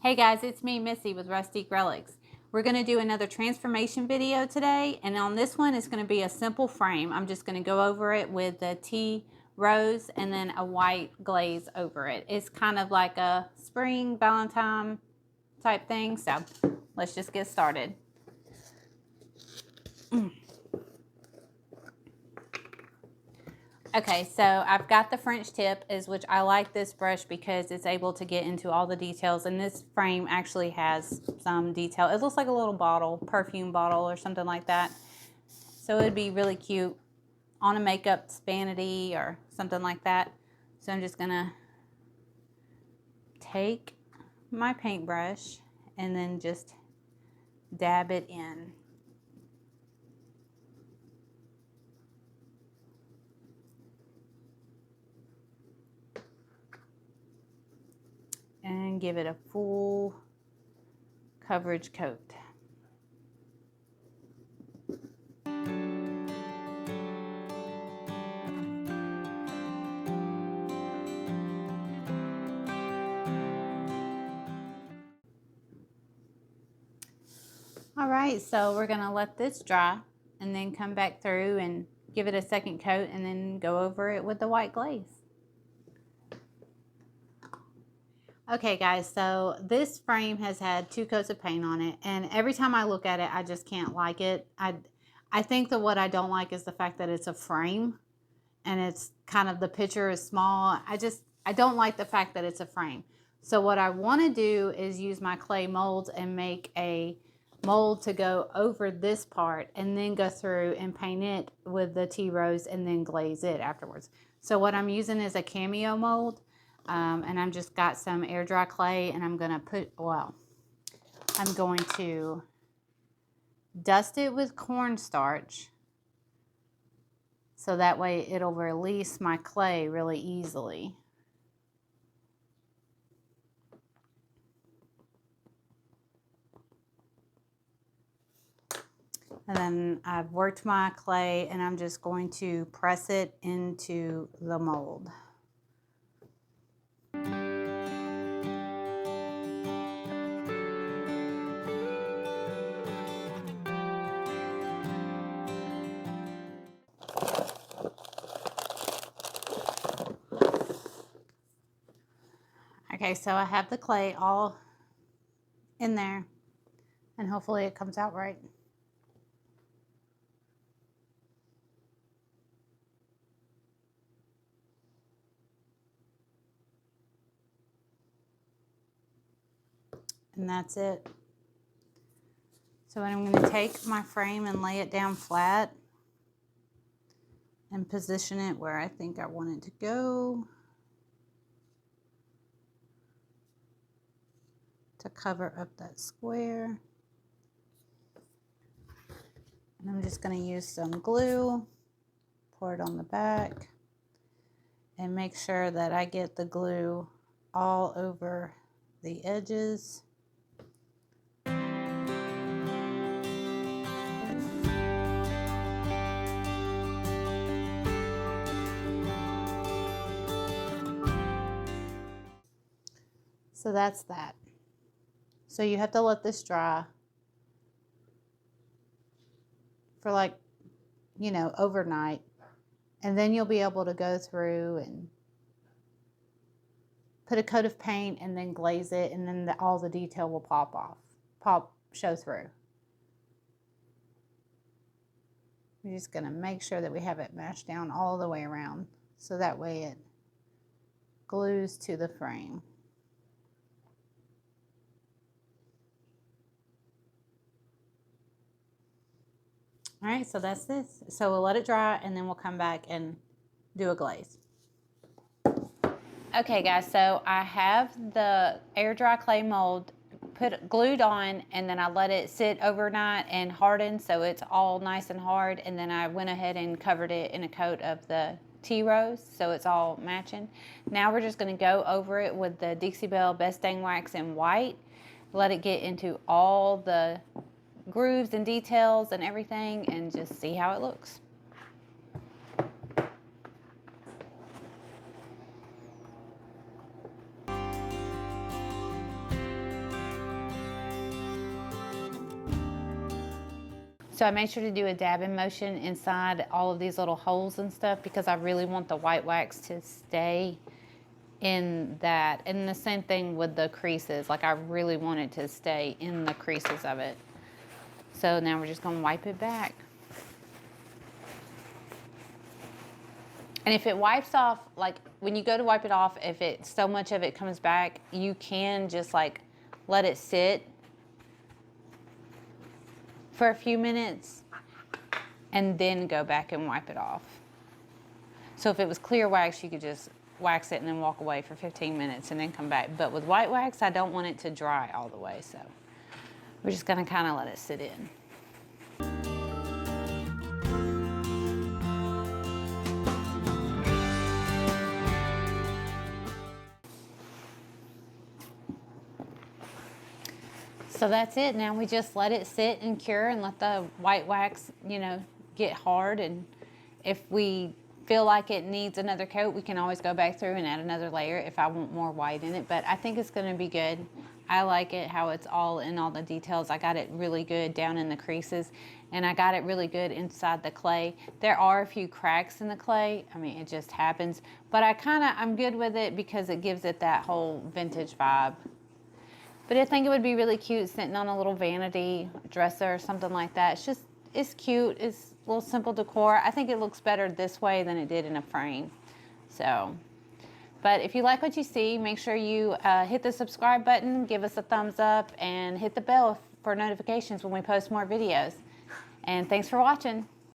Hey guys, it's me, Missy with Rustic Relics. We're going to do another transformation video today, and on this one it's going to be a simple frame. I'm just going to go over it with the tea rose and then a white glaze over it. It's kind of like a spring Valentine type thing, so let's just get started. Okay, so I've got the French tip, which I like this brush because it's able to get into all the details, and this frame actually has some detail. It looks like a little bottle, perfume bottle or something like that. So it'd be really cute on a makeup vanity or something like that. So I'm just gonna take my paintbrush and then just dab it in. And give it a full coverage coat. All right, so we're gonna let this dry and then come back through and give it a second coat and then go over it with the white glaze. Okay guys, so this frame has had 2 coats of paint on it, and every time I look at it, I just can't like it. I think that what I don't like is the fact that it's a frame and it's kind of, the picture is small. I don't like the fact that it's a frame. So what I want to do is use my clay molds and make a mold to go over this part and then go through and paint it with the tea rose and then glaze it afterwards. So what I'm using is a Cameo mold. And I'm just got some air dry clay, and I'm going to dust it with cornstarch so that way it'll release my clay really easily. And then I've worked my clay, and I'm just going to press it into the mold. Okay, so I have the clay all in there, and hopefully it comes out right. And that's it. So I'm going to take my frame and lay it down flat and position it where I think I want it to go to cover up that square. And I'm just going to use some glue, pour it on the back, and make sure that I get the glue all over the edges. So that's that. So you have to let this dry for like, overnight. And then you'll be able to go through and put a coat of paint and then glaze it, and then all the detail will show through. We're just gonna make sure that we have it mashed down all the way around, so that way it glues to the frame. All right, so that's this. So we'll let it dry, and then we'll come back and do a glaze. Okay guys, so I have the air dry clay mold glued on, and then I let it sit overnight and harden so it's all nice and hard, and then I went ahead and covered it in a coat of the tea rose so it's all matching. Now we're just going to go over it with the Dixie Belle Best Dang Wax in white, let it get into all the grooves and details and everything, and just see how it looks. So I made sure to do a dabbing motion inside all of these little holes and stuff because I really want the white wax to stay in that. And the same thing with the creases. Like I really want it to stay in the creases of it. So now we're just going to wipe it back. And if it wipes off, like when you go to wipe it off, if it so much of it comes back, you can just like let it sit for a few minutes and then go back and wipe it off. So if it was clear wax, you could just wax it and then walk away for 15 minutes and then come back. But with white wax, I don't want it to dry all the way. So we're just gonna kind of let it sit in. So that's it. Now we just let it sit and cure and let the white wax, you know, get hard. And if we feel like it needs another coat, we can always go back through and add another layer if I want more white in it. But I think it's going to be good. I like it how it's all in all the details. I got it really good down in the creases, and I got it really good inside the clay. There are a few cracks in the clay. I mean, it just happens. But I'm good with it because it gives it that whole vintage vibe. But I think it would be really cute sitting on a little vanity dresser or something like that. It's cute. It's a little simple decor. I think it looks better this way than it did in a frame. So, but if you like what you see, make sure you hit the subscribe button, give us a thumbs up, and hit the bell for notifications when we post more videos. And thanks for watching.